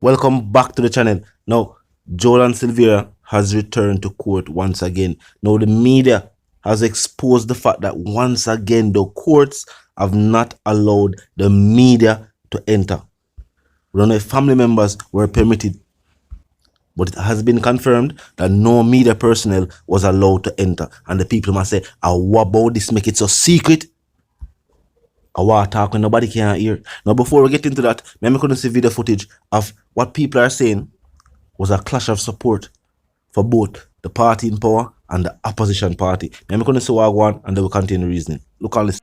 Welcome back to the channel. Now, Joylan Silvera has returned to court once again. Now, the media has exposed the fact that once again the courts have not allowed the media to enter. We don't know if family members were permitted, but it has been confirmed that no media personnel was allowed to enter. And the people must say, what about this make it so secret? I want to talk when nobody can hear. Now, before we get into that, I'm going to see video footage of what people are saying was a clash of support for both the party in power and the opposition party. I'm going to see what I want and then we'll continue reasoning. Look on this.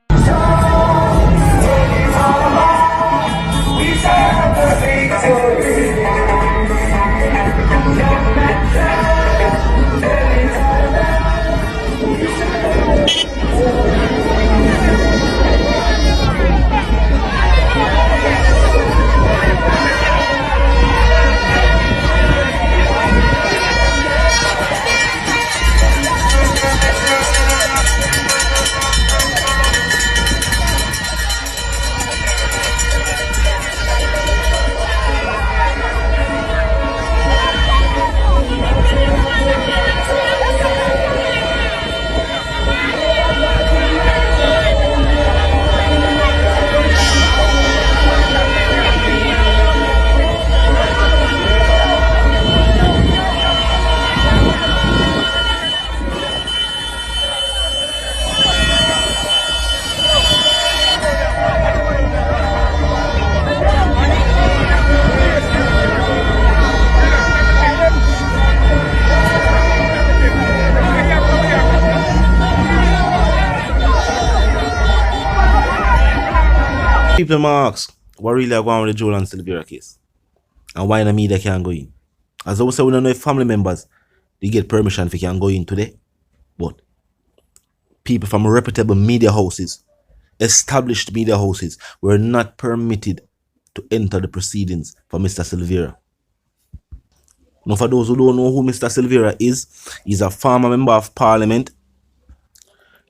People might ask, what really are going on with the Joylan Silvera case? And why the media can't go in? As I was saying, we don't know if family members they get permission if they can go in today. But people from reputable media houses, established media houses, were not permitted to enter the proceedings for Mr. Silvera. Now, for those who don't know who Mr. Silvera is, he's a former member of parliament,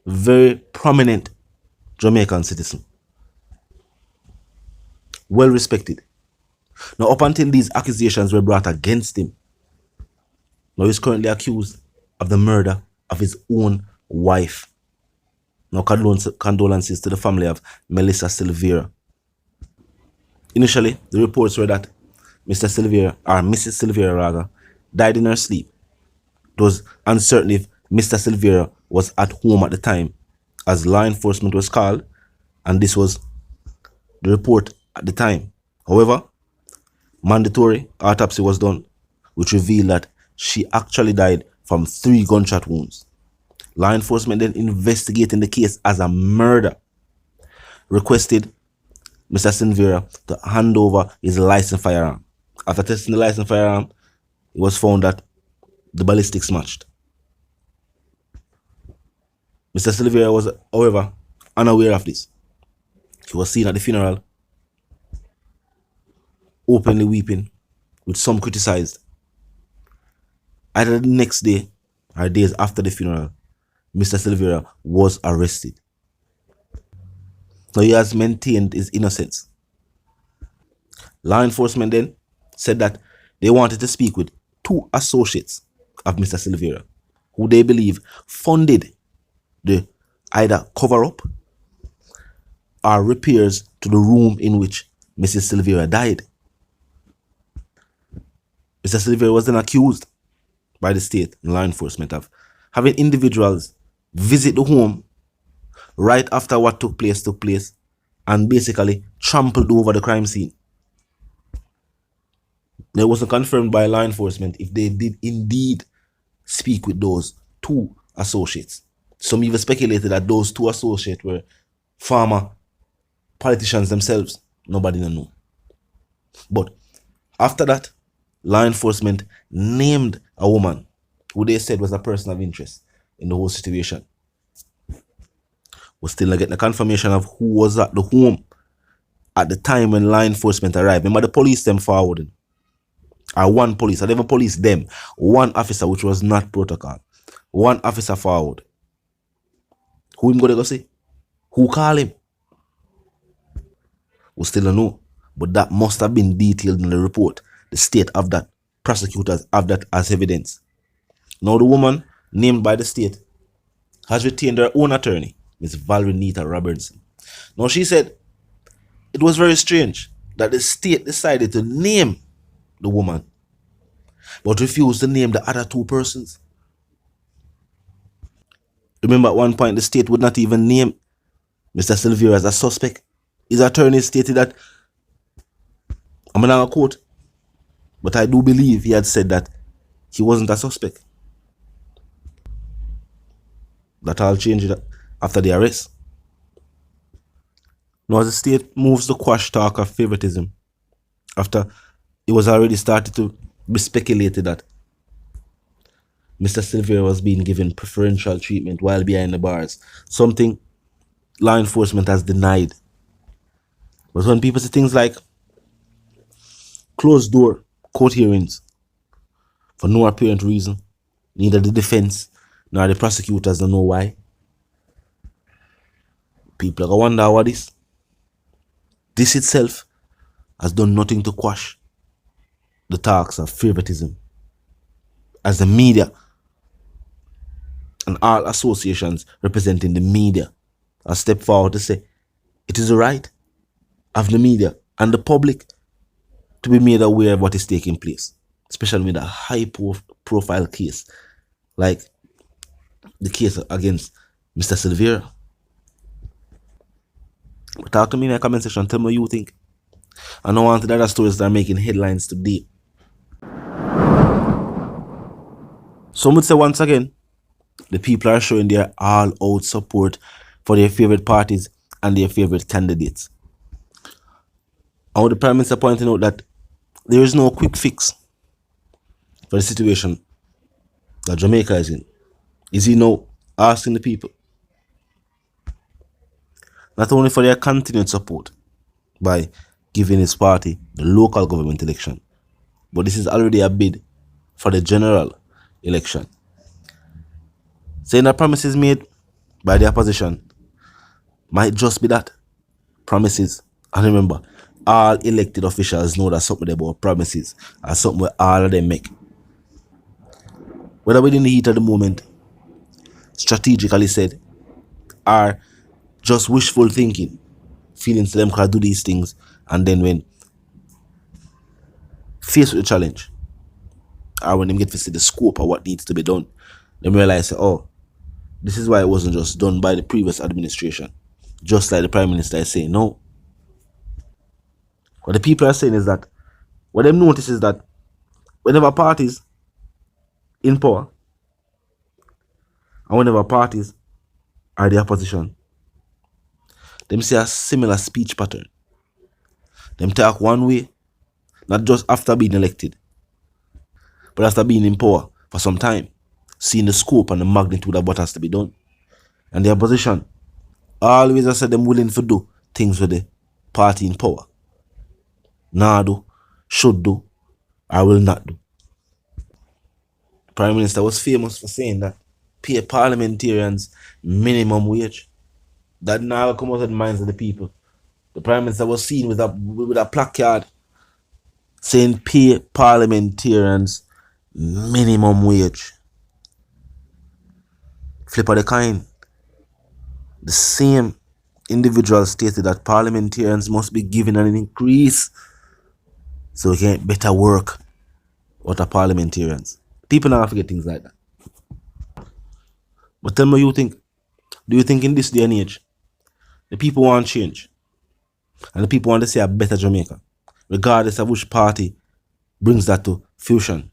very prominent Jamaican citizen. Well respected. Now, up until these accusations were brought against him, now he's currently accused of the murder of his own wife. Now, condolences to the family of Melissa Silvera. Initially, the reports were that Mr. Silvera, or Mrs. Silvera rather, died in her sleep. It was uncertain if Mr. Silvera was at home at the time, as law enforcement was called, and this was the report at the time. However, mandatory autopsy was done, which revealed that she actually died from 3 gunshot wounds. Law enforcement then investigating the case as a murder requested Mr. Silvera to hand over his licensed firearm. After testing the licensed firearm, it was found that the ballistics matched. Mr. Silvera was, however, unaware of this. He was seen at the funeral openly weeping, with some criticized. Either the next day or days after the funeral, Mr. Silvera was arrested. Now he has maintained his innocence. Law enforcement then said that they wanted to speak with 2 associates of Mr. Silvera, who they believe funded the either cover-up or repairs to the room in which Mrs. Silvera died. Mr. Silvera was then accused by the state and law enforcement of having individuals visit the home right after what took place and basically trampled over the crime scene. It wasn't confirmed by law enforcement if they did indeed speak with those 2 associates. Some even speculated that those 2 associates were former politicians themselves. Nobody knew. But after that, law enforcement named a woman who they said was a person of interest in the whole situation. We're still not getting a confirmation of who was at the home at the time when law enforcement arrived. Remember, the police them forwarded. Or one police, I never police them. One officer, which was not protocol. One officer forward. Who him gonna go see? Who call him? We still don't know. But that must have been detailed in the report. The state have that. Prosecutors have that as evidence. Now the woman named by the state has retained her own attorney, Ms. Valerie Nita Robertson. Now she said it was very strange that the state decided to name the woman but refused to name the other two persons. Remember, at one point the state would not even name Mr. Silvera as a suspect. His attorney stated that, I'm not a quote, but I do believe he had said that he wasn't a suspect. That all changed after the arrest. Now, as the state moves to quash talk of favoritism, after it was already started to be speculated that Mr. Silvera was being given preferential treatment while behind the bars, something law enforcement has denied. But when people say things like closed door court hearings for no apparent reason, neither the defense nor the prosecutors don't know why, people are going to wonder what is. This itself has done nothing to quash the talks of favoritism, as the media and all associations representing the media have stepped forward to say it is the right of the media and the public to be made aware of what is taking place, especially with a high profile case like the case against Mr. Silvera. But talk to me in the comment section, tell me what you think. I know one of the other stories that are making headlines today. Some would say once again, the people are showing their all-out support for their favorite parties and their favorite candidates. And with the Prime Minister pointing out that there is no quick fix for the situation that Jamaica is in. Is he now asking the people not only for their continued support by giving his party the local government election, but this is already a bid for the general election, saying that promises made by the opposition might just be that, promises. And remember, all elected officials know that something about promises are something where all of them make, whether within the heat of the moment, strategically said, or just wishful thinking, feelings to them can do these things, and then when faced with the challenge, or when them get to see the scope of what needs to be done, them realize, oh, this is why it wasn't just done by the previous administration. Just like the Prime Minister is saying, no. What the people are saying is that, what them notice is that whenever parties in power, and whenever parties are the opposition, them see a similar speech pattern. Them talk one way, not just after being elected, but after being in power for some time, seeing the scope and the magnitude of what has to be done. And the opposition always has said them willing to do things with the party in power. Nah do, should do, or will not do. The Prime Minister was famous for saying that pay parliamentarians minimum wage. That now come out of the minds of the people. The Prime Minister was seen with a placard saying pay parliamentarians minimum wage. Flip of the coin. The same individual stated that parliamentarians must be given an increase so we can get better work out of parliamentarians. People now forget things like that. But tell me what you think. Do you think in this day and age, the people want change? And the people want to see a better Jamaica, regardless of which party brings that to fruition?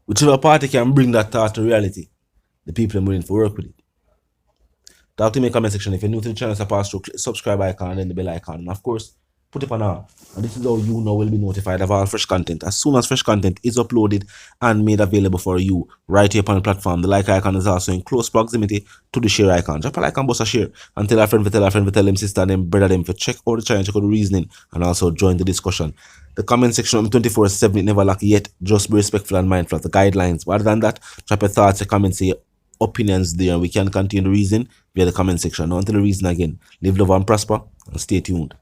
Whichever party can bring that thought to reality, the people are willing to work with it. Talk to me in the comment section. If you're new to the channel, so pass through, click the subscribe icon and then the bell icon. And of course, put it on all. And this is how you know will be notified of all fresh content. As soon as fresh content is uploaded and made available for you right here upon the platform, the like icon is also in close proximity to the share icon. Drop a like and bust a share. And tell a friend, tell them sister, and them brother, them to check out the channel, check out the reasoning, and also join the discussion. The comment section 24/7, it never lack yet. Just be respectful and mindful of the guidelines. But other than that, drop your thoughts, your comments, your opinions there, and we can continue the reason via the comment section. Now until the reason again, live, love, and prosper, and stay tuned.